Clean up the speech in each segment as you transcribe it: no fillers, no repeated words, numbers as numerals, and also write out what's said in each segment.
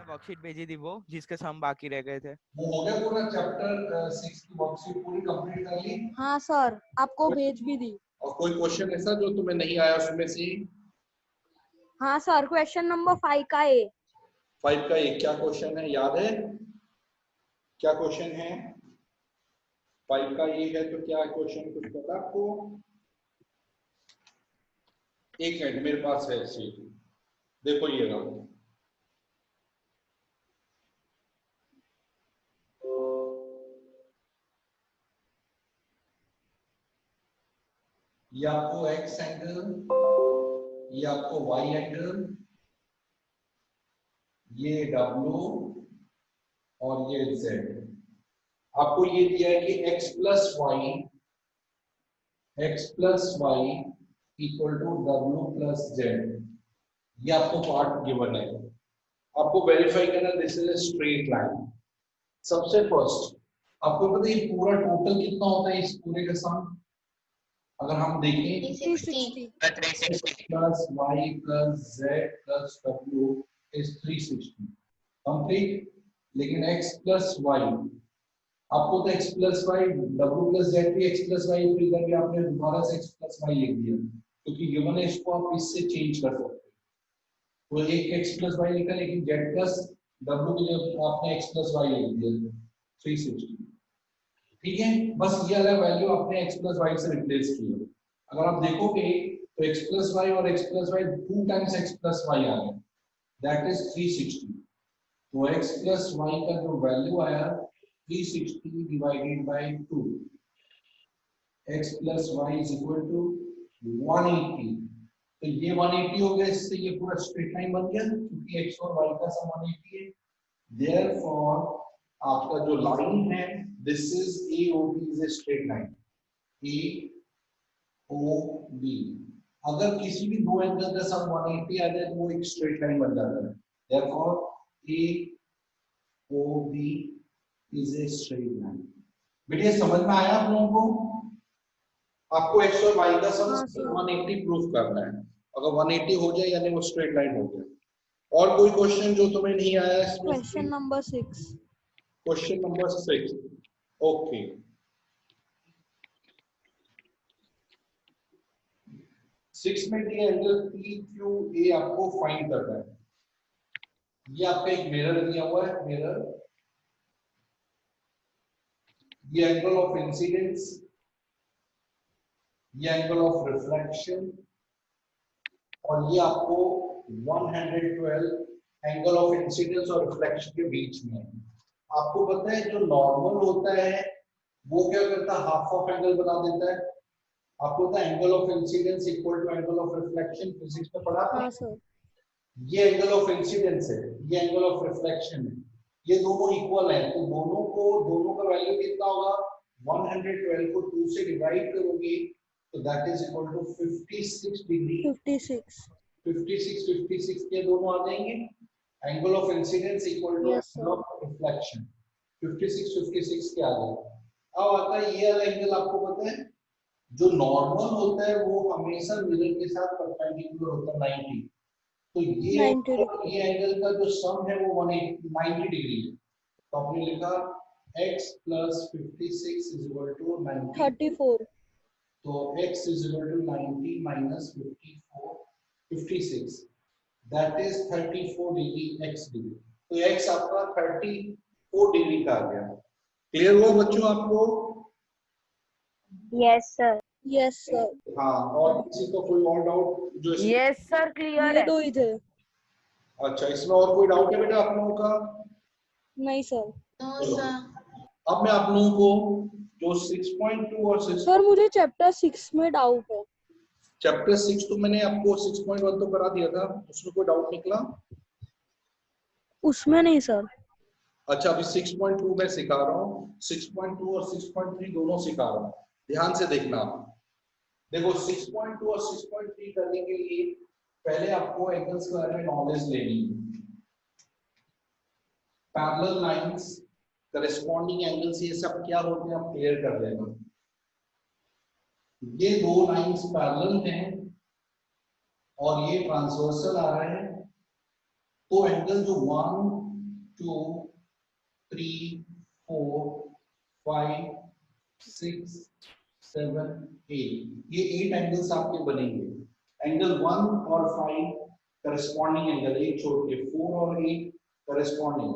Worksheet भेजी थी वो जिसके सम बाकी रह गए थे। वो हो गया पूरा चैप्टर 6 की वर्कशीट पूरी कंप्लीट कर ली? हाँ सर, आपको भेज भी दी। और कोई क्वेश्चन ऐसा जो तुम्हें नहीं आया उसमें से? हाँ सर, क्वेश्चन नंबर 5 का ए। 5 का एक क्या क्वेश्चन है, याद है क्या क्वेश्चन है? 5 का ये है तो क्या क्वेश्चन, कुछ पता आपको? एक मिनट मेरे पास है सी, देखो ये रहा। ये आपको एक्स एंगल, ये आपको वाई एंगल, ये डब्ल्यू और ये जेड। आपको ये दिया है कि x plus y equal to डब्ल्यू प्लस जेड, ये आपको पार्ट गिवन है। आपको वेरीफाई करना this is a straight line. सबसे फर्स्ट आपको पता है ये पूरा टोटल कितना होता है इस पूरे का सम? अगर हम देखें 360 plus Y plus Z plus W is 360 complete. लेकिन x प्लस वाई, आपको तो x plus Y, W plus Z भी x प्लस वाई, फिर इधर भी आपने दोबारा से x प्लस वाई लिख दिया क्योंकि गिवन है, इसको आप इससे चेंज कर सकते हैं। तो एक x प्लस वाई लिखा, लेकिन z प्लस डब्ल्यू के लिए आपने x प्लस वाई लिख दिया 360। ठीक है, बस ये वाला वैल्यू आपने x प्लस वाई से रिप्लेस किया। अगर आप देखोगे तो x प्लस वाई और x plus Y 2 times x plus Y आ गया, दैट इज 360। तो x प्लस वाई का जो वैल्यू आया 360 divided by 2, x plus Y is equal to 180। तो ये 180 हो गया, इससे ये पूरा स्ट्रेट लाइन बन गया क्योंकि x और y का सम 180 है। देयरफॉर आपका जो लाइन है this is AOB is a straight line, AOB। अगर किसी भी दो एंगल का सम 180 आ जाए तो वो एक स्ट्रेट लाइन बन जाता है। Therefore AOB is a straight line. बेटा समझ में आया आप लोगों को? आपको x और y का सम 180 प्रूफ करना है। अगर 180 हो जाए यानी वो स्ट्रेट लाइन हो गया। और कोई क्वेश्चन जो तुम्हें नहीं आया इसमें? Question number 6। Question number 6 okay. 6 में दिया एंगल PQA आपको फाइंड करना है। ये आपका एक मिरर दिया हुआ है, मिरर, ये एंगल ऑफ इंसिडेंस, ये एंगल ऑफ रिफ्लेक्शन, और ये आपको 112 एंगल ऑफ इंसिडेंस और रिफ्लेक्शन के बीच में। आपको पता है जो नॉर्मल होता है वो क्या करता है, हाफ ऑफ एंगल बना देता है। आपको पता है angle of incidence equal to angle of reflection, physics में पढ़ा था। हाँ सर। ये एंगल ऑफ इंसिडेंस है, ये एंगल ऑफ रिफ्लेक्शन है, ये दोनों इक्वल है तो दोनों का वैल्यू कितना होगा? 112 को 2 से डिवाइड करोगे तो that is equal to 56 degree. 56 के दोनों आ जाएंगे। Angle of incidence equal to angle of reflection 56 के आ जाएगा। अब आता है ये वाला एंगल, आपको पता है जो नॉर्मल होता है वो हमेशा मिरर के साथ परपेंडिकुलर होता है 90। तो ये एंगल का जो सम है वो 190 डिग्री है। तो आपने लिखा x plus 56 is equal to 90 34। तो x is equal to 90 minus 56 that is 34 degree x degree. तो x आपका 34 डिग्री का आ गया। क्लियर हुआ बच्चों आपको? Yes sir. Yes sir. हाँ, और किसी को कोई और डाउट जो यस सर क्लियर है। दो ही थे। अच्छा, इसमें और कोई डाउट है बेटा आप लोगों का? नहीं सर। अब मैं आप लोगों को जो 6.2 और 6 सर मुझे चैप्टर 6 में डाउट है। चैप्टर 6 तो मैंने आपको 6.1 तो करा दिया था, उसमें कोई डाउट निकला? उसमें नहीं सर। अच्छा, अभी 6.2 मैं सिखा रहा हूँ, 6.2 और 6.3 दोनों सिखा रहा हूँ, ध्यान से देखना। देखो 6.2 और 6.3 करने के लिए पहले आपको एंगल्स के बारे में नॉलेज लेनी है। पैरेलल लाइंस, करेस्पॉन्डिंग एंगल्स, ये सब क्या होते हैं आप क्लियर कर लेना। ये दो लाइंस पैरेलल हैं और ये ट्रांसवर्सल आ रहा है, तो एंगल जो 1 2 3 4 5 6 7 8 ये 8 एंगल्स आपके बनेंगे। एंगल 1 और 5 करस्पॉन्डिंग एंगल, एक छोड़ के 4 और 8 करस्पॉन्डिंग,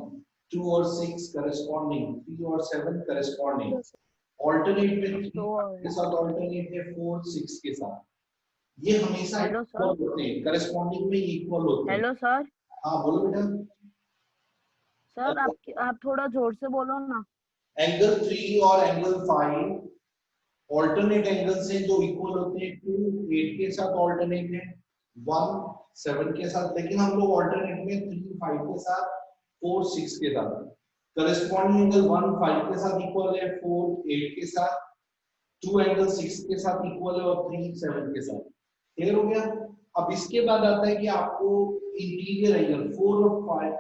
2 और 6 करस्पॉन्डिंग, 3 और 7 करस्पॉन्डिंग, ऑल्टरनेट में 3 के साथ, ऑल्टरनेट है 4 6 के साथ। ये हमेशा हेलो इक्वल सर। होते हैं, करस्पॉन्डिंग में इक्वल होते हैं। Hello sir. हाँ बोलो बेटा। सर आप थोड़ा जोर से बोलो ना। एंगल 3 और एंगल 5 ऑल्टरनेट एंगल्स हैं जो इक्वल होते हैं। 2 8 के साथ ऑल्टरनेट है, 1 7 के साथ, लेकिन हम लोग ऑल्टरनेट में 3 5 के साथ, 4 6 के साथ। करस्पॉन्डिंग एंगल 1 5 के साथ इक्वल है, 4 8 के साथ, 2 एंगल 6 के साथ इक्वल है और 3 7 के साथ। क्लियर हो गया। अब इसके बाद आता है कि आपको इंटीरियर एंगल 4 और 5,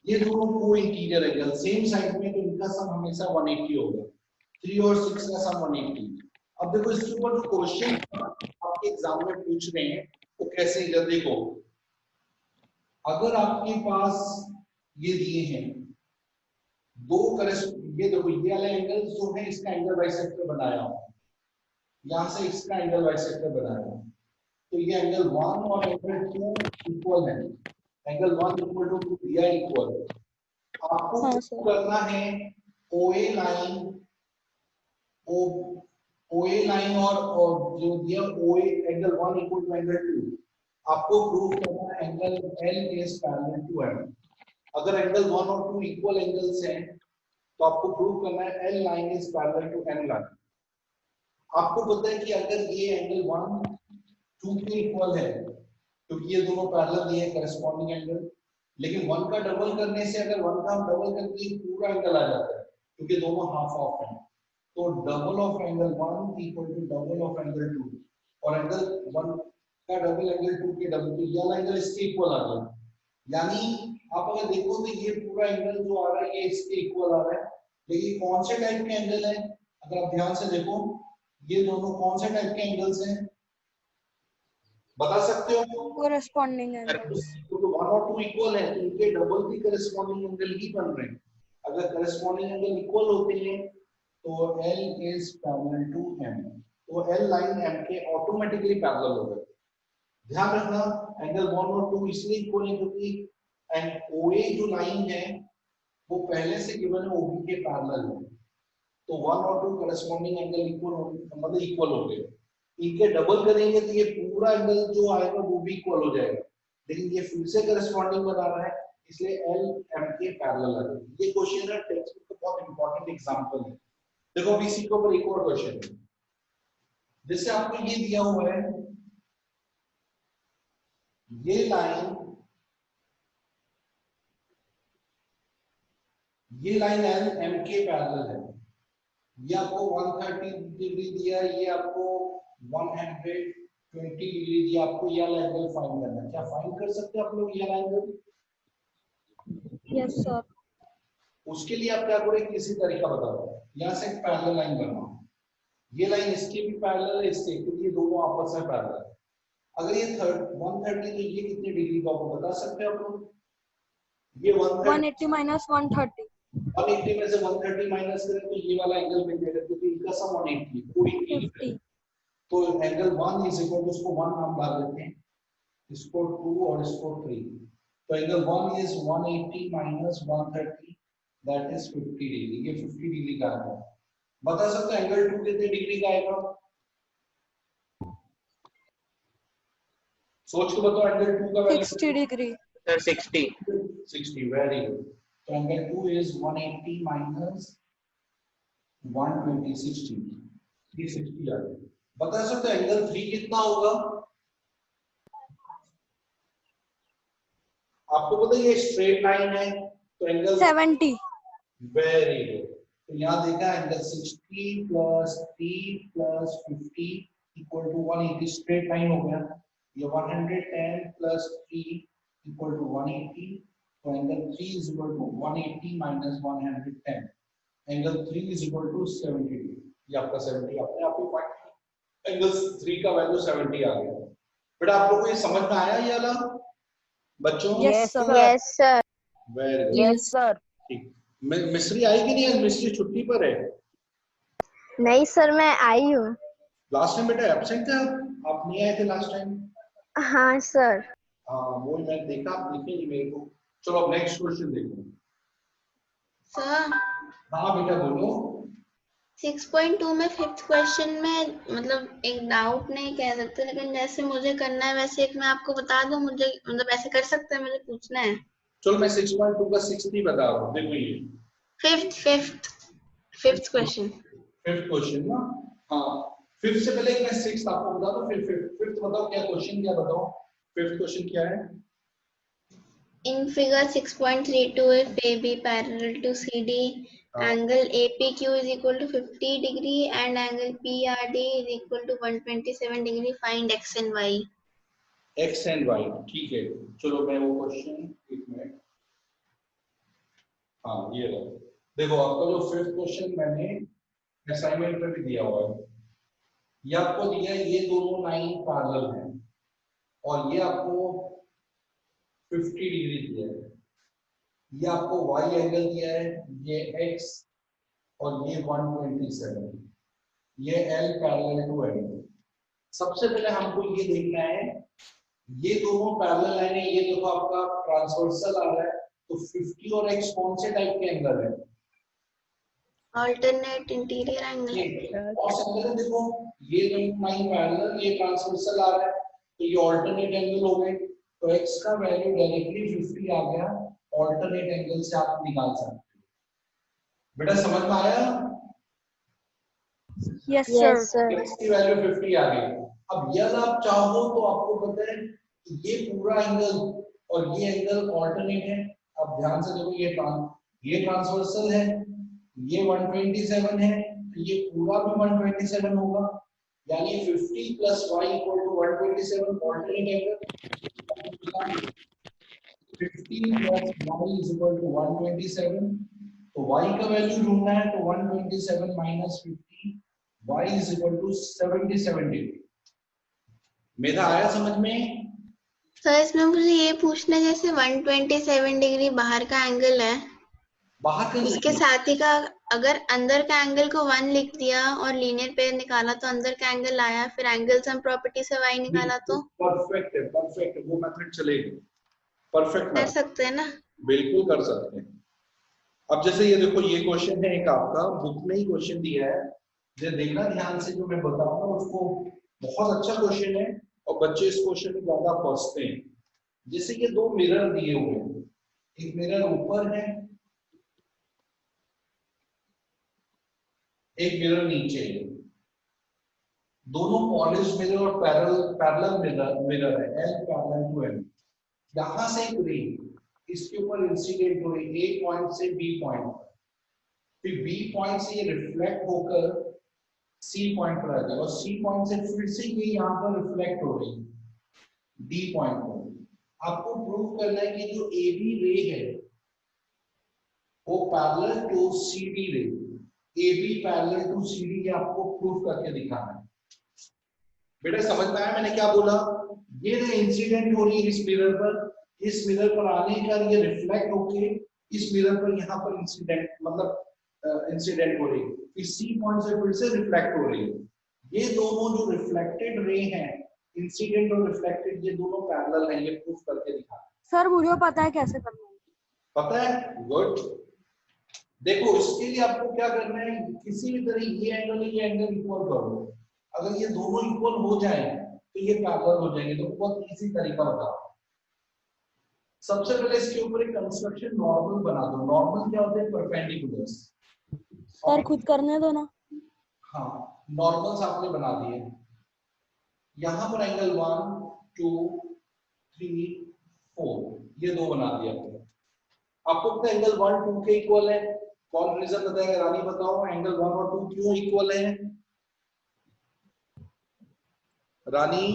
ये दोनों को इंटीरियर एंगल सेम साइड में, तो इनका सम हमेशा 180 होगा। 3 और 6 का सम 180। अब देखो इसके ऊपर जो क्वेश्चन आपके एग्जाम में पूछ रहे हैं वो कैसे, इधर देखो, अगर आपके पास ये दिए हैं दो ये देखो, ये वाला एंगल जो है इसका एंगल बाइसेक्टर बनाया हूं, यहां से इसका एंगल बाइसेक्टर बनाया हूं, तो ये एंगल 1 और एंगल 2 इक्वल है। एंगल 1 इक्वल टू दिया इक्वल, आपको करना है ओए लाइन, ओए लाइन और जो दिया ओए एंगल 1 इक्वल टू एंगल 2, आपको प्रूव करना है angle L is parallel to M। अगर एंगल 1 और 2 इक्वल एंगल्स हैं तो आपको प्रूव करना है L line is parallel to M line. आपको पता है कि अगर ये एंगल 1 2 के इक्वल है क्योंकि ये दोनों पैरेलल दिए करस्पॉन्डिंग एंगल, लेकिन 1 का डबल करने से, अगर 1 का हम डबल करके पूरा एंगल आ जाता है क्योंकि दोनों हाफ ऑफ हैं, तो double of angle 1 equal to double of angle 2, और एंगल 1 का डबल एंगल 2 के डबल, तो ये एंगल इसके इक्वल आ गया। यानी आप अगर देखो तो ये पूरा एंगल जो आ रहा है ये इसके इक्वल आ रहा है, लेकिन कौन से टाइप के एंगल है, अगर आप ध्यान से देखो ये दोनों कौन से टाइप के एंगल्स हैं, बता सकते हो? Corresponding angles. तो 1 और 2 इक्वल है तो इनके डबल भी करस्पॉन्डिंग एंगल ही बन रहे हैं। अगर करस्पॉन्डिंग एंगल इक्वल होते हैं तो L is parallel to M, तो L लाइन M के ऑटोमेटिकली पैरेलल हो गए। ध्यान रखना एंगल 1 और 2 इसलिए इक्वल है क्योंकि OA जो लाइन है वो पहले से गिवन है OB के पैरेलल है, तो 1 और 2 करस्पॉन्डिंग एंगल इक्वल हो, मतलब इक्वल हो गए। इनके डबल करेंगे तो ये पूरा एंगल जो आएगा वो भी इक्वल हो जाएगा, लेकिन ये फिर से करस्पॉन्डिंग बना रहा है इसलिए L M के पैरेलल आ गए। ये क्वेश्चन है टेक्स्ट बुक का बहुत इंपॉर्टेंट एग्जांपल है। देखो अभी इसी के ऊपर एक और क्वेश्चन है, जैसे आपको ये दिया हुआ है ये लाइन L M के पैरेलल है, ये आपको 130 डिग्री दिया, ये आपको 120 डिग्री दिया, आपको ये वाला एंगल फाइंड करना है। क्या फाइंड कर सकते हैं आप लोग ये वाला एंगल? Yes sir. उसके लिए आप क्या करें, किसी तरीका बताओ। यहाँ से एक पैरेलल लाइन बनाओ, ये लाइन इसके भी पैरेलल है इससे, क्योंकि ये दोनों आपस में पैरेलल है। अगर ये 130 तो ये कितनी डिग्री का आपको बता सकते हैं आप लोग? ये 180 माइनस 130। 180 में से 130 माइनस करें तो ये वाला एंगल मिल जाएगा, क्योंकि इनका सम 180 280 तो एंगल 1 इज इक्वल टू, इसको 1 नाम डाल देते हैं, इसको 2 और इसको 3, तो angle 1 is 180 minus 130 that is 50 degree. ये 50 डिग्री का है। बता सकते हैं एंगल 2 कितने डिग्री का आएगा? सोच के बताओ एंगल 2 का value. 60 degree sir 60 very good. तो एंगल 2 इज 180 माइनस 120 60, ये 60 आ गया। बता सकते हैं एंगल 3 कितना होगा? आपको पता है ये स्ट्रेट लाइन है तो एंगल 70। Very good. तो यहाँ देखा angle 60 plus 3 plus 50 equal to 180, straight line हो गया। ये 110 प्लस 3 इक्वल टू 180, तो angle 3 is equal to 180 minus 110, angle 3 is equal to 70 degree. ये आपका 70 अपने आप ही पॉइंट, एंगल 3 का वैल्यू 70 आ गया। बेटा आप लोगों को ये समझ में आया ये वाला बच्चों? Yes, sir. Yes sir. Very good. Yes, sir. ठीक। मिस्री आई कि नहीं? आज मिस्री छुट्टी पर है। नहीं सर मैं आई हूँ। लास्ट टाइम बेटा एब्सेंट थे आप नहीं आए थे लास्ट टाइम। हाँ सर। हाँ वो मैंने देखा, आप दिखे नहीं मेरे को। चलो अब नेक्स्ट क्वेश्चन देखो। सर हाँ बेटा बोलो। 6.2 में फिफ्थ क्वेश्चन में मतलब एक डाउट नहीं कह सकते, लेकिन जैसे मुझे करना है वैसे एक मैं आपको बता दूं, मुझे मतलब ऐसे कर सकते हैं, मुझे पूछना है। चलो मैं 6.2 का 6 नहीं बता रहा हूँ, देखो ये फिफ्थ क्वेश्चन। फिफ्थ क्वेश्चन ना। हाँ फिफ्थ से पहले मैं सिक्स आपको बता दूं, फिर फिफ्थ बताओ क्या क्वेश्चन, क्या बताओ फिफ्थ क्वेश्चन क्या है। In figure 6.32, if AB parallel to CD, angle APQ is equal to 50 degree and angle PRD is equal to 127 degree. Find X and Y. X and Y, ठीक है। चलो मैं वो क्वेश्चन एक मिनट। हाँ ये रहा। देखो आपका जो फिफ्थ क्वेश्चन मैंने असाइनमेंट में भी दिया हुआ है, ये आपको दिया है, ये दोनों लाइन पैरेलल हैं और ये आपको 50 डिग्री दिया है। ये आपको y एंगल दिया है, ये x और ये 127, ये L पैरेलल टू L। सबसे पहले हमको ये देखना है, ये दोनों पैरेलल लाइन है, ये देखो आपका ट्रांसवर्सल आ रहा है, तो 50 और x कौन से टाइप के एंगल है? Alternate interior angle. कौन सा एंगल है? देखो ये दोनों लाइन पैरेलल, ये ट्रांसवर्सल आ रहा है, तो ये ऑल्टरनेट एंगल हो गए, तो x का वैल्यू डायरेक्टली 50 आ गया। ऑल्टरनेट एंगल से आप निकाल सकते हो। बेटा समझ में आया? Yes yes sir. x की वैल्यू 50 आ गई। अब यदि आप चाहो तो आपको पता है कि ये पूरा एंगल और ये एंगल ऑल्टरनेट है। अब ध्यान से देखो, ये ट्रांसवर्सल है, ये 127 है, तो ये पूरा भी 127 होगा, यानी 50 plus y equal to 127 alternate angle. 50 plus y is equal to 127, तो y का वैल्यू ढूंढना है, तो 127 minus 50, y is equal to 77 degree. मेरा आया समझ में? सर इसमें मुझे ये पूछना है, जैसे 127 डिग्री बाहर का एंगल है, बाहर का इसके साथ ही का अगर अंदर का एंगल को 1 लिख दिया और लीनियर पेयर निकाला तो अंदर का एंगल आया, फिर एंगल सम प्रॉपर्टी से y निकाला तो परफेक्ट है, परफेक्ट है, वो मेथड चलेगा, परफेक्ट कर मेथड, सकते हैं ना? बिल्कुल कर सकते हैं। अब जैसे ये देखो, ये क्वेश्चन है एक आपका बुक में ही क्वेश्चन दिया है, ये देखना ध्यान से, जो मैं बताऊंगा उसको, बहुत अच्छा क्वेश्चन है और बच्चे इस क्वेश्चन में ज्यादा फंसते हैं। जैसे ये दो मिरर दिए हुए हैं, एक मिरर ऊपर है, एक मिरर नीचे है, दोनों पॉलिश मिरर और पैरेलल मिरर है, L पैरेलल टू L। यहां से एक रे इसके ऊपर इंसिडेंट हो रही है, A पॉइंट से B पॉइंट पर, फिर B पॉइंट से ये रिफ्लेक्ट होकर C पॉइंट पर आ जाएगा और C पॉइंट से फिर से ये यहाँ पर रिफ्लेक्ट हो रही है D पॉइंट पर। आपको प्रूव करना है कि जो AB रे है वो पैरेलल टू CD रे, AB पैरेलल टू CD, ये आपको प्रूव करके दिखाना है। बेटा समझ में आया मैंने क्या बोला? ये रे इंसिडेंट हो रही है इस मिरर पर, इस मिरर पर आने का ये रिफ्लेक्ट होके इस मिरर पर यहाँ पर इंसिडेंट मतलब इंसिडेंट हो रही है, इस सी पॉइंट से फिर से रिफ्लेक्ट हो रही है। ये दोनों जो रिफ्लेक्टेड रे हैं, इंसिडेंट और रिफ्लेक्टेड, ये दोनों पैरेलल हैं, ये प्रूफ करके दिखा। सर मुझे पता है कैसे करना है। पता है? गुड। देखो इसके लिए आपको क्या करना है, किसी भी तरह ये एंगल इक्वल कर दो। अगर ये दोनों इक्वल हो जाए तो ये पैरेलल हो जाएंगे। तो बहुत इजी तरीका बताओ। सबसे पहले इसके ऊपर एक कंस्ट्रक्शन नॉर्मल बना दो। नॉर्मल क्या होते हैं? परपेंडिकुलर्स। सर खुद करने दो ना। हाँ नॉर्मल्स आपने बना दिए। यहाँ पर एंगल 1 2 3 4 ये दो बना दिया आपने। आपको पता है एंगल 1 2 के इक्वल है? कौन रीजन बताएगा? रानी बताओ, एंगल 1 और 2 क्यों इक्वल है? रानी,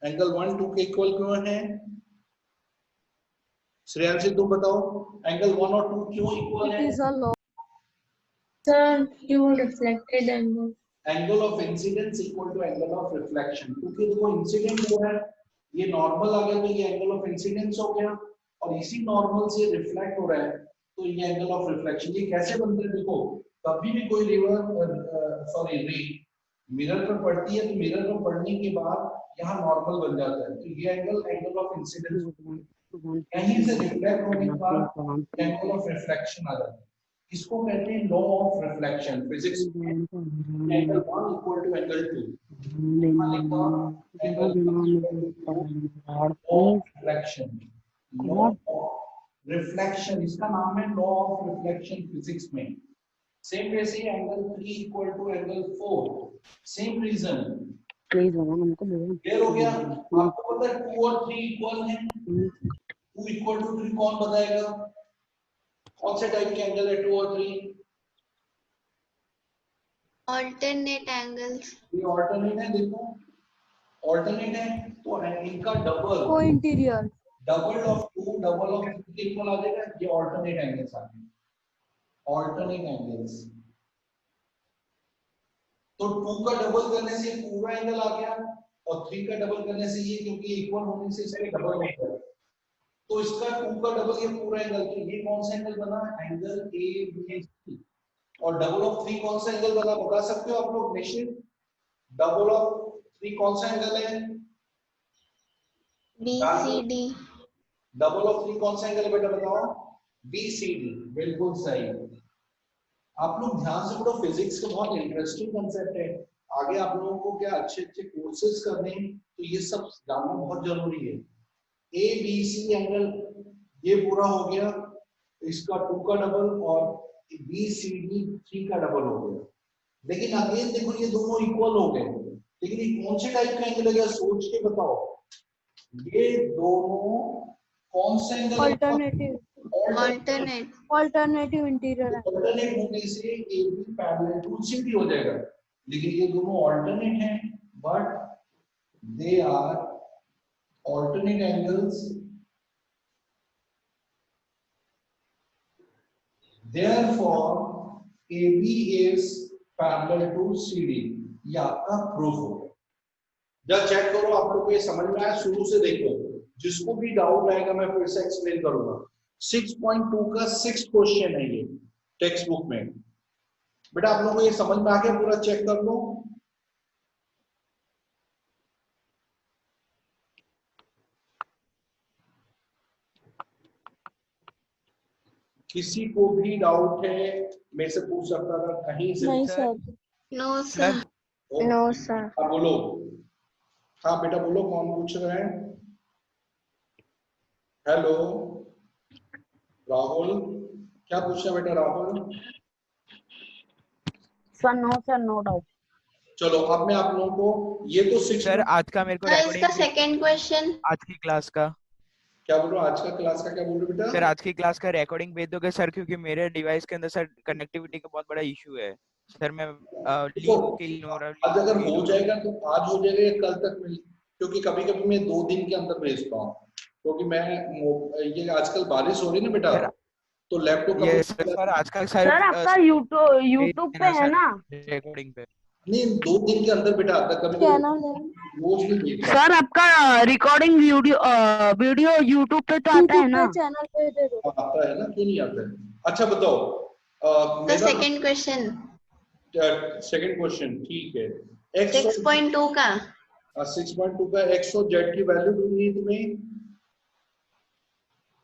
एंगल 1 2 के इक्वल क्यों है? श्रेयांशी तुम बताओ, एंगल 1 और 2 क्यों इक्वल है? It is a law. Sir, Q reflected angle. Angle of incidence equal to angle of reflection, क्योंकि देखो इंसिडेंट जो है ये नॉर्मल आ गया तो ये एंगल ऑफ इंसिडेंस हो गया, और इसी नॉर्मल से रिफ्लेक्ट हो रहा है तो ये एंगल ऑफ रिफ्लेक्शन। ये कैसे बनता है देखो, कभी भी कोई रे मिरर पर पड़ती है तो मिरर पर पड़ने के बाद यहाँ नॉर्मल बन जाता है, तो ये एंगल ऑफ इंसिडेंस, कहीं से रिफ्लेक्ट होने के बाद एंगल ऑफ रिफ्लेक्शन आ जाता है। इसको कहते हैं लॉ ऑफ रिफ्लेक्शन फिजिक्स में, angle 1 equal to angle 2, law of reflection, इसका नाम है लॉ ऑफ रिफ्लेक्शन फिजिक्स में। सेम वैसे angle 3 equal to angle 4, same reason. Clear हो गया? आपको पता है 2 और 3 इक्वल हैं, 2 इक्वल टू 3 कौन बताएगा? कौन से टाइप के एंगल है 2 और 3? alternate angles. ये ऑल्टरनेट है, देखो ऑल्टरनेट है तो इनका डबल, को interior double of 2 double of 3 equal आ जाएगा, ये ऑल्टरनेट एंगल्स आ गए, ऑल्टरनेट एंगल्स। तो 2 का डबल करने से पूरा एंगल आ गया और 3 का डबल करने से ये, क्योंकि इक्वल होने से इसका डबल हो गया, तो इसका 2 का डबल ये पूरा एंगल, तो ये कौन सा एंगल बना? Angle ABC। और डबल ऑफ 3 कौन सा एंगल बना बता सकते हो आप लोग? निश्चित डबल ऑफ 3 कौन सा एंगल है? BCD. डबल ऑफ 3 कौन सा एंगल है बेटा बताओ? BCD, बिल्कुल सही। आप लोग ध्यान से पढ़ो, फिजिक्स का बहुत इंटरेस्टिंग कंसेप्ट है, आगे आप लोगों को क्या अच्छे अच्छे कोर्सेज करने हैं तो ये सब जानना बहुत जरूरी है। ABC एंगल ये पूरा हो गया, इसका 2 का डबल, और BCD 3 का डबल हो गया। लेकिन अगेन देखो ये दोनों इक्वल हो गए, लेकिन ये कौन से टाइप का एंगल है सोच के बताओ, ये दोनों कौन से एंगल? Alternative Alternate. इंटीरियर है। ऑल्टरनेट होने से AB पैरेलल टू CD हो जाएगा, लेकिन ये दोनों ऑल्टरनेट हैं, but they are alternate angles, therefore AB is parallel to CD। ये आपका प्रूफ हो गया। जब चेक करो आप लोग को ये समझ में आया, शुरू से देखो, जिसको भी डाउट रहेगा मैं फिर से एक्सप्लेन करूंगा। 6.2 का 6th क्वेश्चन है ये टेक्स्ट बुक में। बेटा आप लोगों को ये समझ में आ गया? पूरा चेक कर लो। किसी को भी डाउट है मेरे से पूछ सकता था कहीं से? नहीं sir. No, sir. No, sir. हाँ बोलो, हाँ बेटा बोलो, कौन पूछ रहा है? हेलो राहुल, क्या पूछ रहा है बेटा राहुल? Sir no doubt. चलो अब मैं आप लोगों को ये तो 6 सर आज का मेरे को Sir, recording इसका second question. आज की क्लास का, क्या बोल रहे हो? आज का क्लास का क्या बोल रहे हो बेटा? सर आज की क्लास का रिकॉर्डिंग भेज दोगे सर, क्योंकि मेरे डिवाइस के अंदर सर कनेक्टिविटी का बहुत बड़ा इशू है सर। मैं लीव के लिए हो रहा आज अगर हो जाएगा तो आज हो जाएगा या कल तक मिल, क्योंकि कभी कभी मैं 2 दिन के अंदर भेजता हूँ, क्योंकि मैं ये आजकल बारिश हो रही है ना बेटा, तो लैपटॉप ये सर आज का सर आपका यूट्यूब पे है ना रिकॉर्डिंग पे? नहीं 2 दिन के अंदर बेटा आता, कभी क्या नाम है? रोज नहीं भेजता। सर आपका रिकॉर्डिंग वीडियो यूट्यूब पे तो आता है ना? चैनल पे दे दो। आता है ना, क्यों नहीं आता है? अच्छा बताओ The मेरा second question. सेकंड क्वेश्चन, ठीक है। 6.2 का 6.2 का x और z की वैल्यू ढूंढनी है तुम्हें।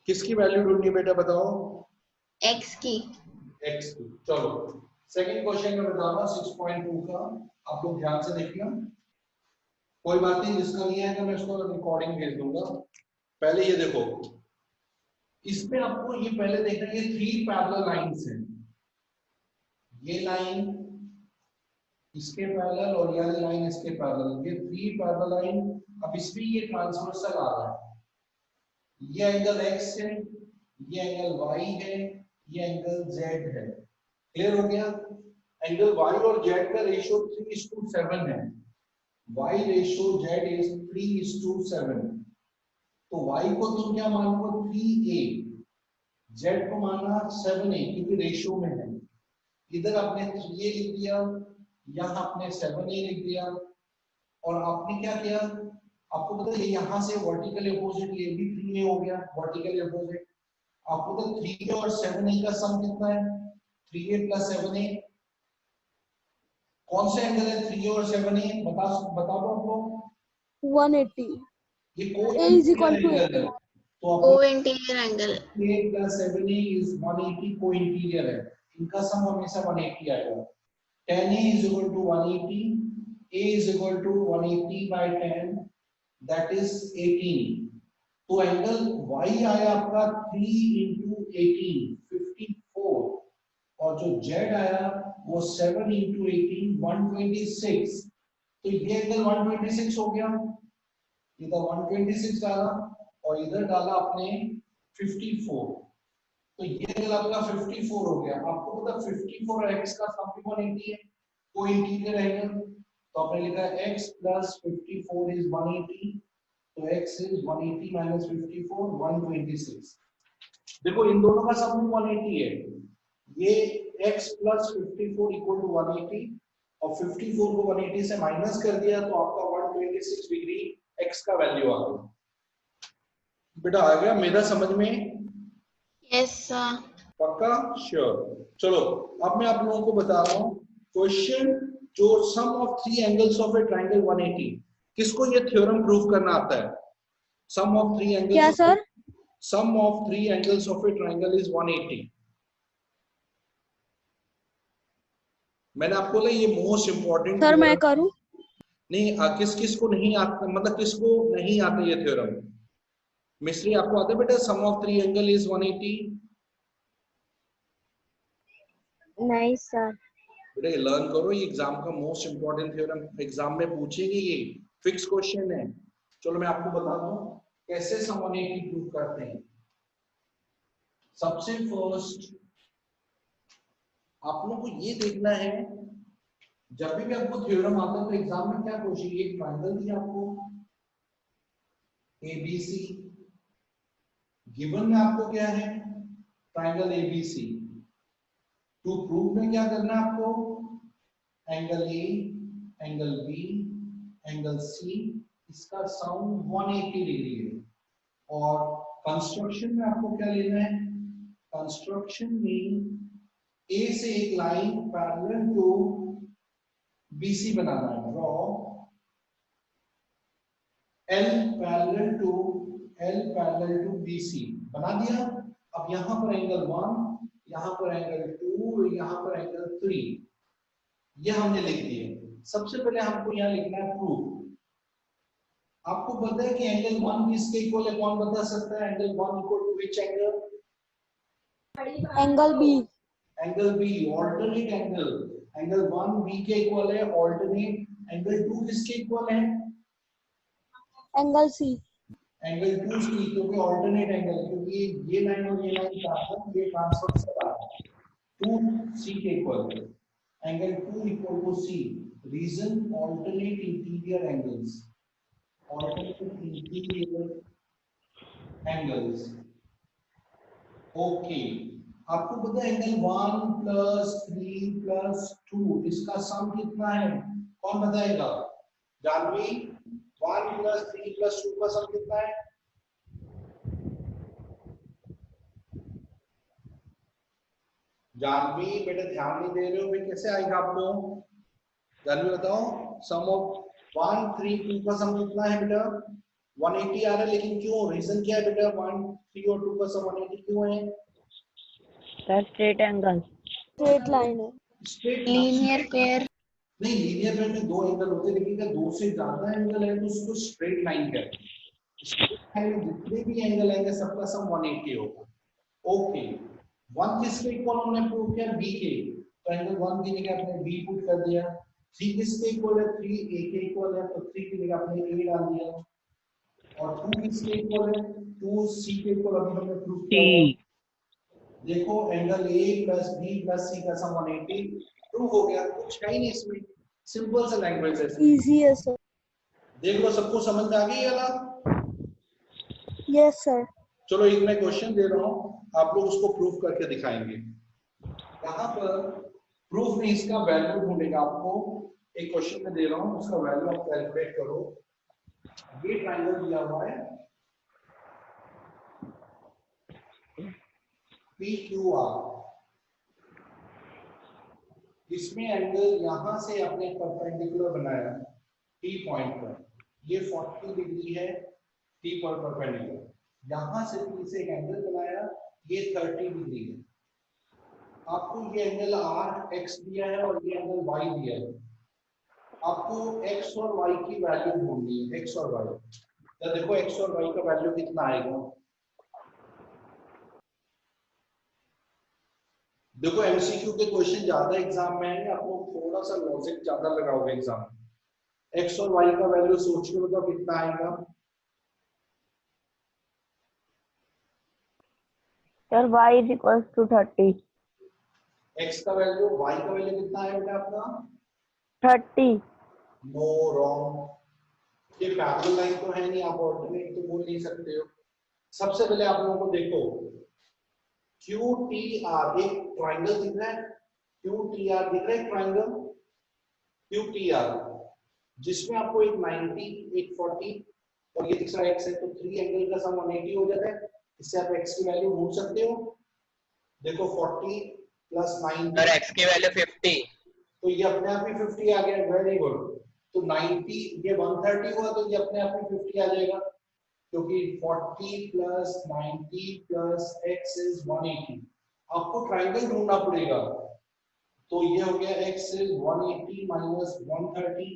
किसकी वैल्यू ढूंढनी है बेटा बताओ? x की। x की। चलो सेकंड क्वेश्चन में बताऊंगा 6.2 का, आप लोग ध्यान से देखना। कोई बात नहीं, जिसका नहीं है तो मैं उसको रिकॉर्डिंग भेज दूंगा। पहले ये देखो, इसमें आपको ये पहले देखना, ये 3 पैरेलल लाइंस हैं, ये लाइन इसके पैरेलल और ये वाली लाइन इसके पैरेलल, ये 3 पैरेलल लाइन। अब इसमें ये ट्रांसवर्सल आ रहा है, ये एंगल x है, ये एंगल y है, ये एंगल z है। क्लियर हो गया? एंगल y और z का रेशियो 3:7 है, y रेशियो z इज 3:7। तो y को तुम क्या मानो? 3a, z को माना 7a, क्योंकि रेशियो में है। इधर आपने 3a लिख दिया, यहाँ आपने 7a लिख दिया और आपने क्या किया, आपको पता है यहाँ से वर्टिकल अपोजिट ये भी 3a हो गया वर्टिकल अपोजिट। आपको पता 3a और 7a का सम कितना है, 3a प्लस 7a। कौन से एंगल है 3a और 7a, बता दो आप लोग। 180 ये a is equal to को-इंटीरियर a। है, तो आपको Co-interior angle. 3a plus 7a is 180 को-इंटीरियर है, इनका सम हमेशा 180 आएगा। 10a is equal to 180, a is equal to 180 by 10, that is 18। तो एंगल y आया आपका 3 into 18 54, और जो z आया वो 7 into 18 126। तो ये एंगल 126 हो गया, इधर 126 डाला और इधर डाला आपने 54, तो ये एंगल आपका 54 हो गया। आपको पता 54 और x का सम भी 180 है, कोई इंटीरियर एंगल, तो आपने लिखा x प्लस 54 इज 180, तो x इज 180 माइनस 54 126। देखो इन दोनों का सम भी 180 है, ये x प्लस 54 इक्वल टू 180 और 54 को 180 से माइनस कर दिया तो आपका 126 डिग्री x का वैल्यू आ गया। बेटा आ गया मेरा समझ में? Yes, sir. पक्का? श्योर। चलो अब मैं आप लोगों को बता रहा हूँ क्वेश्चन, जो sum of 3 angles of a triangle 180, किसको ये थ्योरम प्रूव करना आता है? सम ऑफ 3 एंगल्स, क्या sir? Sum of 3 angles of a triangle is 180। मैंने आपको बोला ये मोस्ट इंपॉर्टेंट सर मैं करूं? नहीं, किस को नहीं आता, मतलब किसको नहीं आता ये थ्योरम? मिस्त्री आपको आता है बेटा सम ऑफ 3 एंगल इज 180? नहीं सर। बेटा लर्न करो, ये एग्जाम का मोस्ट इंपॉर्टेंट थ्योरम, एग्जाम में पूछेंगे, ये फिक्स क्वेश्चन है। चलो मैं आपको बता दूं कैसे सम 180 प्रूव करते हैं। सबसे फर्स्ट आप लोगों को ये देखना है, जब भी आपको थ्योरम आता है तो एग्जाम में क्या पूछेगी, एक ट्रायंगल दी आपको ABC, गिवन में आपको क्या है ट्रायंगल ABC, टू प्रूव में क्या करना है आपको, angle A, angle B, angle C, इसका सम 180 डिग्री है। और कंस्ट्रक्शन में आपको क्या लेना है, कंस्ट्रक्शन में A से एक लाइन पैरेलल टू BC बनाना है, draw L parallel to BC बना दिया। अब यहां पर एंगल 1, यहां पर एंगल 2, यहां पर एंगल 3, ये हमने लिख दिए। सबसे पहले हमको यहाँ लिखना है प्रूफ। आपको पता है कि एंगल 1 किसके इक्वल है, कौन बता सकता है? Angle 1 equal to which angle? Angle B. Angle B, alternate angle. Angle 1 B के इक्वल है, ऑल्टरनेट। एंगल 2 किसके इक्वल है? Angle C. एंगल 2 सी, क्योंकि ऑल्टरनेट एंगल, क्योंकि ये लाइन और ये लाइन ट्रांसफर, ये ट्रांसफर से आ रहा है, 2 सी के इक्वल है। Angle 2 equal to C, reason alternate interior angles, alternate interior angles. Okay, आपको पता है एंगल 1 प्लस 3 प्लस 2 इसका सम कितना है, कौन बताएगा? जानवी, 1 प्लस 3 प्लस 2 का सम कितना है? जानवी बेटा ध्यान नहीं दे रहे हो, कैसे आएगा आपको? जानवी बताओ, सम ऑफ 1 3 2 का सम कितना है बेटा? 180 आ रहा है, लेकिन क्यों, रीजन क्या है बेटा? 1 3 और 2 का सम 180 क्यों है? स्ट्रेट एंगल, स्ट्रेट लाइन है। Straight Linear pair. नहीं, लीनियर पेयर में 2 एंगल होते हैं, लेकिन अगर 2 से ज्यादा एंगल है तो उसको स्ट्रेट लाइन कहते हैं। स्ट्रेट लाइन में जितने भी एंगल आएंगे सबका सम 180 होगा। ओके, 1 किसके इक्वल हमने प्रूव किया? b के, तो एंगल 1 की जगह आपने b पुट कर दिया। 3 किसके इक्वल है? 3 a के इक्वल है, तो 3 की जगह आपने a डाल दिया। और 2 किसके इक्वल है? 2 c के इक्वल, अभी हमने प्रूव किया। देखो angle a plus b plus c का सम 180 प्रूव हो गया, कुछ है ही नहीं इसमें, सिंपल सा लैंग्वेज है। इजी है सर। देख लो सबको समझ में आ गई है ना? Yes sir. चलो एक मैं क्वेश्चन दे रहा हूं, आप लोग उसको प्रूव करके दिखाएंगे। यहाँ पर प्रूफ नहीं, इसका वैल्यू ढूंढेगा आपको। एक क्वेश्चन में दे रहा हूं, उसका वैल्यू आप कैलकुलेट करो। ये ट्राइंगल दिया हुआ है PQR, इसमें एंगल यहां से आपने परपेंडिकुलर बनाया T पॉइंट पर, ये 40 डिग्री है T पर परपेंडिकुलर, यहां से T से एक एंगल बनाया, ये 30 डिग्री है। आपको ये एंगल R X दिया है और ये एंगल Y दिया है। आपको X और Y की वैल्यू ढूंढनी है, X और Y। तो देखो X और Y का वैल्यू कितना आएगा। देखो एमसीक्यू के क्वेश्चन ज्यादा एग्जाम में आएंगे, आप लोग थोड़ा सा लॉजिक ज्यादा लगाओगे एग्जाम में। X और Y का वैल्यू सोच के बताओ कितना आएगा। Sir y is equals to 30. X का वैल्यू, Y का वैल्यू कितना है बेटा आपका? 30. No, wrong. ये पैरेलल लाइन तो है नहीं, आप ऑल्टरनेट तो बोल नहीं सकते हो। सबसे पहले आप लोगों को देखो QTR, एक ट्राइंगल दिख रहा है, QTR दिख रहा है, ट्राइंगल QTR, जिसमें आपको एक 90, एक 40 और ये तीसरा X है, तो 3 एंगल का सम 180 हो जाता है। इससे आप X की वैल्यू ढूंढ सकते हो। देखो 40 प्लस 90, सर x की वैल्यू 50, तो ये अपने आप ही 50 आ गया। Very good. तो 90, ये 130 हुआ, तो ये अपने आप ही 50 आ जाएगा, क्योंकि 40 प्लस 90 प्लस x इज 180। आपको ट्राइंगल ढूंढना पड़ेगा, तो ये हो गया x is 180 minus 130,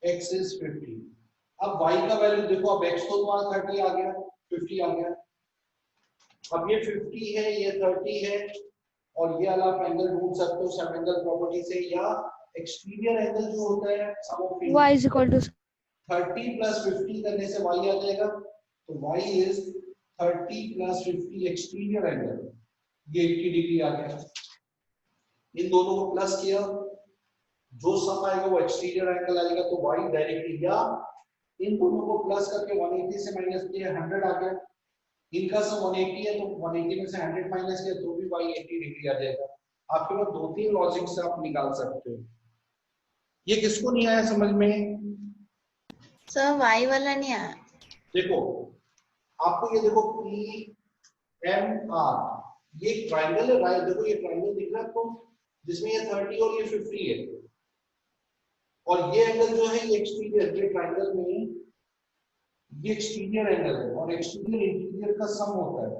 x is 50। अब y का वैल्यू देखो, अब x तो तुम्हारा 30 आ गया, 50 आ गया। अब ये 50 है, ये 30 है, और ये वाला आप एंगल ढूंढ सकते हो सब एंगल प्रॉपर्टी से, या एक्सटीरियर एंगल जो होता है sum of y is equal to 30 plus 50 करने से y आ जाएगा। तो y is 30 plus 50 exterior angle, ये 80 डिग्री आ गया। इन दोनों को प्लस किया, जो सम आएगा वो एक्सटीरियर एंगल आएगा, तो y डायरेक्टली, या इन दोनों को प्लस करके 180 से माइनस किया 100 आ गया। इनका सम 180 है, तो 180 में से 100 माइनस किया तो भी y 80 डिग्री आ जाएगा। आपके पास 2-3 लॉजिक से आप निकाल सकते हो। ये किसको नहीं आया समझ में? सर y वाला नहीं आया। देखो आपको ये देखो PMR, ये ट्राइंगल है, राइट? देखो ये ट्राइंगल दिख रहा है आपको, जिसमें ये 30 और ये 50 है, और ये एंगल जो है ये एक्सटीरियर, ये ट्राइंगल में ये एक्सटीरियर एंगल है, और एक्सटीरियर इंटीरियर का सम होता है।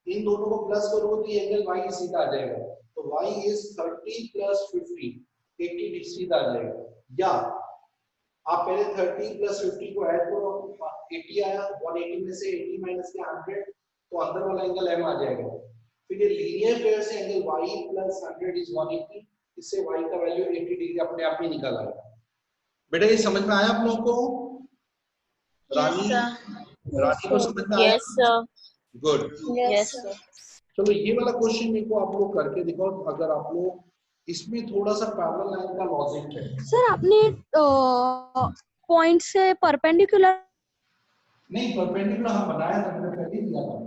इन दोनों को प्लस करोगे तो ये एंगल y सीधा आ जाएगा, तो y इज 30 प्लस 50, 80 डिग्री सीधा आ जाएगा। या आप पहले 30 प्लस 50 को ऐड करो, 80 आया, 180 में से 80 माइनस किया 100, तो अंदर वाला एंगल m आ जाएगा। फिर ये लीनियर पेयर से एंगल y प्लस 100 इज 180, इससे y का वैल्यू 80 डिग्री अपने आप ही निकल आएगा। बेटा ये समझ में आया आप लोगों को? रानी, रानी को समझ में आया? Yes, sir. Good. Yes, sir. चलो ये वाला क्वेश्चन मेरे को आप लोग करके दिखाओ, अगर आप लोग इसमें थोड़ा सा पैरेलल लाइन का लॉजिक है। सर आपने पॉइंट से परपेंडिकुलर नहीं, परपेंडिकुलर हम बनाया था, मैंने पहले दिया था।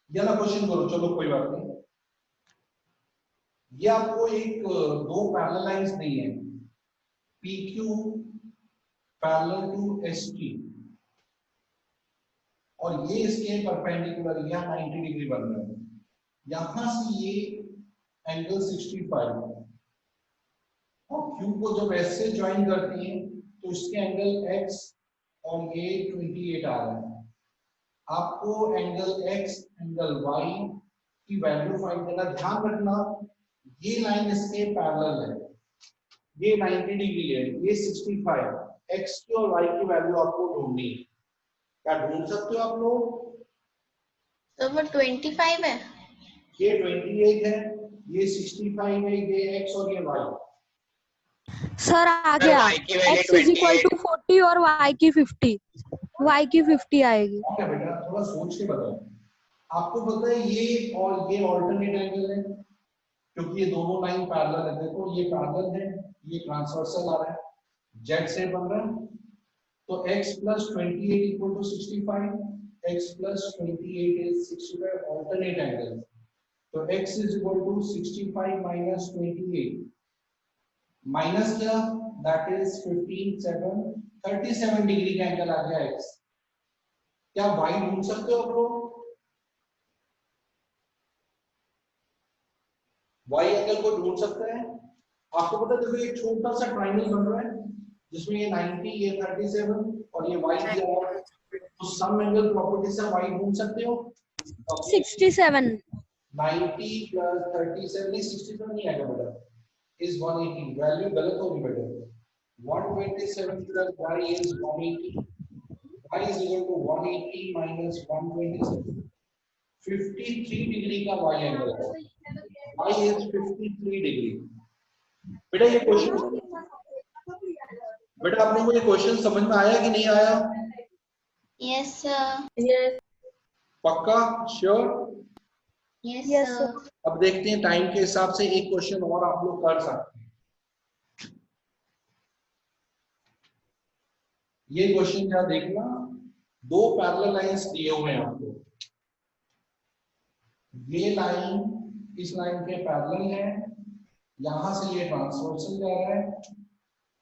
ये वाला क्वेश्चन करो, चलो कोई बात नहीं। ये आपको एक दो पैरेलल लाइंस नहीं है, PQ पैरेलल टू ST, और ये इसके परपेंडिकुलर, यहाँ 90 डिग्री बन रहा है। यहां से ये एंगल 65, और Q को जब S से ज्वाइन करती हैं तो इसके एंगल X और ये 28 आ रहा है। आपको एंगल X, एंगल Y की वैल्यू फाइंड करना। ध्यान रखना ये लाइन इसके पैरेलल है, ये 90 डिग्री है, ये 65, X की और Y की वैल्यू आपको ढूंढनी है। क्या ढूंढ सकते हो आप लोग? तो वो 25 है, ये 28 है, ये 65 है, ये X और ये Y। सर आ गया y की value x is equal 28, to 40 और y की 50, y की 50 आएगी। क्या बेटा थोड़ा सोच के बताओ। आपको पता है ये और ये ऑल्टरनेट एंगल है, क्योंकि ये दोनों लाइन पैरेलल है। देखो ये पैरेलल है, ये ट्रांसवर्सल आ रहा है, जेड से बन रहा है, तो x plus 28 equal to 65, x plus 28 is 65, alternate angle. तो x is equal to 65 minus 28, minus क्या, दैट इज 15 7 37 डिग्री का एंगल आ गया एक्स। क्या वाई ढूंढ सकते हो आप लोग? वाई एंगल को ढूंढ सकते हैं? आपको पता है देखो एक छोटा सा ट्राइंगल बन रहा है जिसमें ये 90 ये 37 और ये y दिया हुआ है, तो सम एंगल प्रॉपर्टी से y ढूंढ सकते हो? 67 90 प्लस 37 नहीं 67 नहीं आएगा बेटा, इज 180, वैल्यू गलत होगी बेटा। 127 plus y is 180, y is equal to 180 minus 127, 53 degree का y एंगल है, y इज 53 डिग्री। बेटा ये क्वेश्चन, बेटा आपने को ये क्वेश्चन समझ में आया कि नहीं आया? Yes, sir. पक्का? श्योर? Yes, Yes, sir. अब देखते हैं टाइम के हिसाब से एक क्वेश्चन और आप लोग कर सकते हैं। ये क्वेश्चन क्या देखना, दो पैरेलल लाइंस दिए हुए हैं आपको, ये लाइन इस लाइन के पैरेलल है, यहां से ये ट्रांसवर्सल जा रहा है,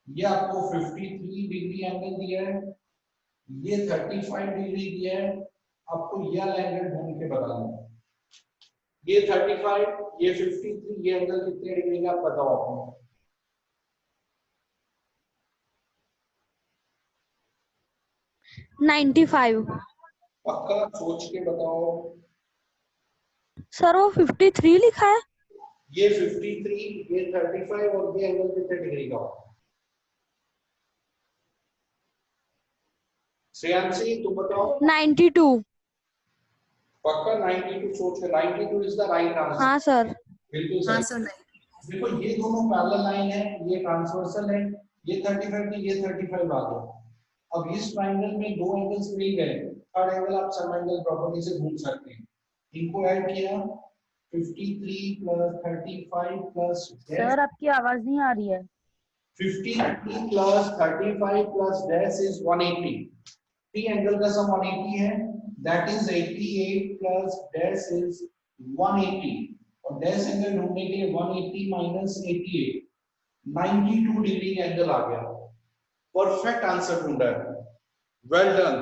ये आपको 53 डिग्री एंगल दिया है, ये 35 डिग्री दिया है, आपको यह एंगल ढूंढ के बताना है। ये 35 ये 53 ये एंगल कितने डिग्री का बताओ आपको? $95 पक्का सोच के बताओ। सर वो 53 लिखा है। ये 53 ये 35 और ये एंगल कितने डिग्री का होगा? श्रेयांशी तुम बताओ। 92 पक्का 92 सोच के, 92 इज द राइट आंसर। हाँ सर। बिल्कुल सही। देखो ये दोनों पैरेलल लाइन है, ये ट्रांसवर्सल है, ये 35 थी ये 35 आ गया। अब इस ट्रायंगल में दो एंगल्स मिल गए, थर्ड एंगल आप सम एंगल प्रॉपर्टी से ढूंढ सकते हैं। इनको ऐड किया 53 प्लस 35 प्लस सर आपकी आवाज नहीं आ रही है। 53 plus 35 plus dash is 180। T angle का सम 180 है, that is 88 plus dash is 180 और डैश एंगल ढूंढने के लिए 180 माइनस 88 92 डिग्री का एंगल आ गया। परफेक्ट आंसर ढूंढा है, वेल डन।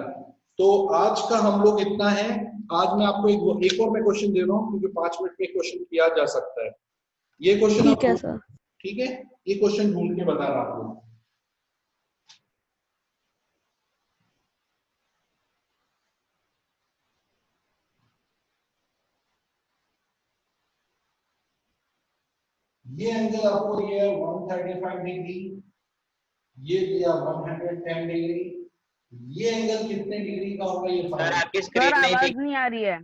तो आज का हम लोग इतना है। आज मैं आपको एक और मैं क्वेश्चन दे रहा हूँ क्योंकि 5 मिनट में क्वेश्चन किया जा सकता है। ये क्वेश्चन ठीक है सर। ठीक है, ये क्वेश्चन ढूंढ के बता रहा आपको। ये एंगल आपको दिया 135 डिग्री, ये दिया 110 डिग्री, ये एंगल कितने डिग्री का होगा ये सर आपकी सर स्क्रीन नहीं आवाज दिख। नहीं आ रही है।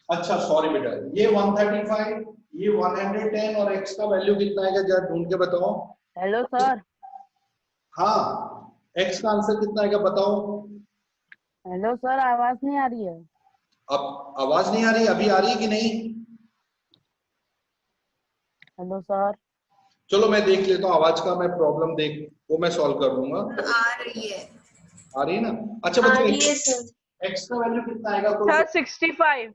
अच्छा सॉरी बेटा, ये 135 ये 110 और x का वैल्यू कितना आएगा जरा ढूंढ के बताओ। Hello sir. हाँ x का आंसर कितना आएगा बताओ। हेलो सर आवाज नहीं आ रही है। अब आवाज नहीं आ रही, अभी आ रही है कि नहीं? Hello sir. चलो मैं देख लेता हूँ आवाज का, मैं प्रॉब्लम देख वो मैं सॉल्व कर दूंगा। आ रही है। आ रही है ना? अच्छा आ बताओ रही है सर। x का वैल्यू कितना आएगा? तो सर 65।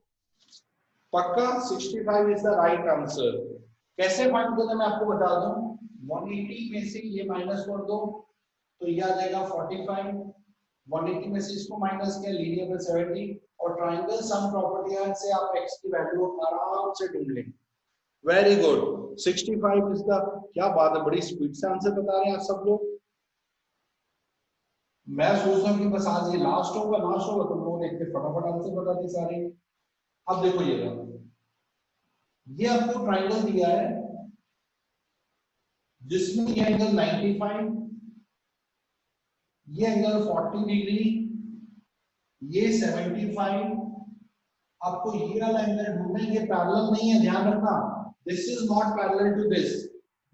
पक्का 65 इज द राइट आंसर। कैसे फाइंड करना मैं आपको बता दूं। 180 में से ये माइनस कर दो तो ये आ जाएगा 45, 180 में से इसको माइनस किया लीजिए पर 70 और ट्रायंगल सम प्रॉपर्टी से आप x की वैल्यू आराम से ढूंढ लेंगे। वेरी गुड, 65 इज द, क्या बात है, बड़ी स्पीड से आंसर बता रहे हैं आप सब लोग। मैं सोचता हूँ कि बस आज ये लास्ट होगा तुम लोग देख के फटाफट आंसर बता दिए सारे। अब देखो ये आपको ट्रायंगल दिया है जिसमें ये एंगल 95, ये एंगल 40 डिग्री, ये 75। आपको ये वाला एंगल ढूंढना है, ये पैरेलल नहीं है, ध्यान रखना, this is not parallel to this.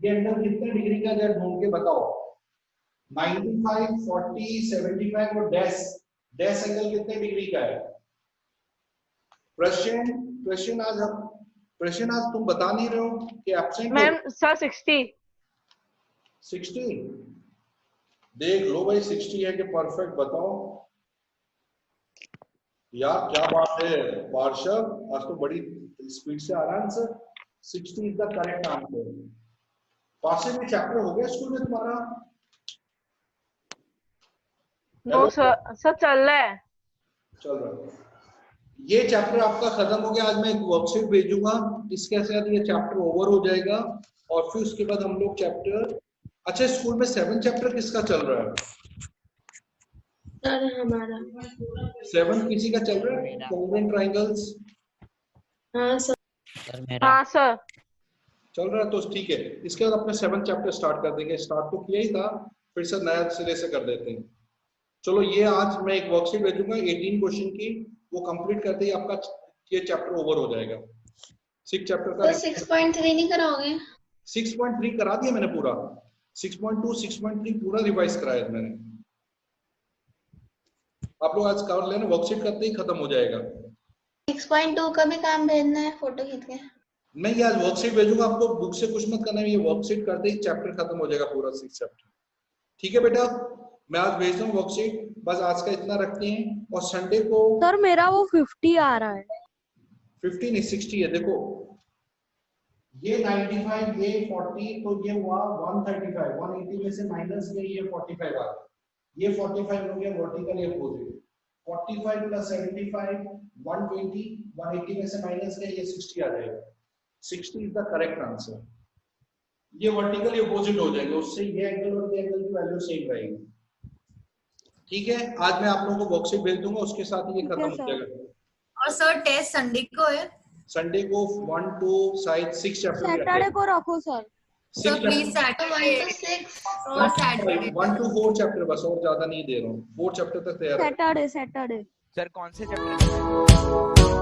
ये एंगल कितने डिग्री का जरा ढूंढ के बताओ। 95, 40, 75 और डैश एंगल कितने डिग्री का है? प्रश्न आज तुम बता नहीं रहे हो कि एब्सेंट मैम सर 60। 60 देख लो भाई, 60 है कि परफेक्ट बताओ। यार क्या बात है पार्षद, आज तो बड़ी स्पीड से आ रहा है answer. 60 is the correct answer. Passing में चैप्टर हो गया स्कूल में तुम्हारा? नो सर, सर चल रहा है। चल रहा है। ये चैप्टर आपका खत्म हो गया। आज मैं एक वर्कशीट भेजूंगा, इसके साथ ये चैप्टर ओवर हो जाएगा और फिर उसके बाद हम लोग चैप्टर, अच्छा स्कूल में 7 चैप्टर किसका चल रहा है? सर हमारा 7 किसी का चल रहा है? Congruent triangles. हाँ सर। सर मेरा हाँ सर। चल रहा है तो ठीक है। इसके बाद अपने 7 चैप्टर स्टार्ट कर देंगे। स्टार्ट तो किया ही था, फिर से नया सिरे से कर देते हैं। चलो ये आज मैं एक वर्कशीट भेजूंगा 18 क्वेश्चन की, वो कंप्लीट करते ही आपका ये चैप्टर ओवर हो जाएगा। 6 चैप्टर का। तो 6.3 नहीं कराओगे? 6.3 करा दिया मैंने पूरा। 6.2 6.3 पूरा रिवाइज कराया मैंने। आप लोग आज कर लेना, वर्कशीट करते ही खत्म हो जाएगा। 6.2 का भी काम भेजना है फोटो खींच के। मैं ये आज वर्कशीट भेजूंगा आपको, बुक से कुछ मत करना है, ये वर्कशीट करते ही चैप्टर खत्म हो जाएगा पूरा 6 चैप्टर। ठीक है बेटा, मैं आज भेज दूं वर्कशीट। बस आज का इतना रखते हैं और संडे को। सर मेरा वो 50 आ रहा है। 50 नहीं 60 है। देखो ये 95, ये 40, तो ये हुआ 135। 180 में से माइनस ये 45 आ गया। ये 45 हो गया वर्टिकल अपोजिट। 45 प्लस 75 120, 180 में से माइनस ये 60 आ जाएगा। 60 इज द करेक्ट आंसर। ये वर्टिकली अपोजिट हो जाएगा, उससे ये एंगल और ये एंगल की वैल्यू सेम रहेगी। ठीक है, आज मैं आप लोगों को वर्कशीट भेज दूंगा, उसके साथ ये खत्म हो जाएगा। और सर टेस्ट संडे को है? संडे को 1 2 शायद 6 चैप्टर सैटरडे को रखो sir. Sir please Saturday 1 to 6 और सैटरडे 1 to 4 चैप्टर बस, और ज्यादा नहीं दे रहा हूँ। 4 चैप्टर तक तैयार है। सैटरडे सर कौन से चैप्टर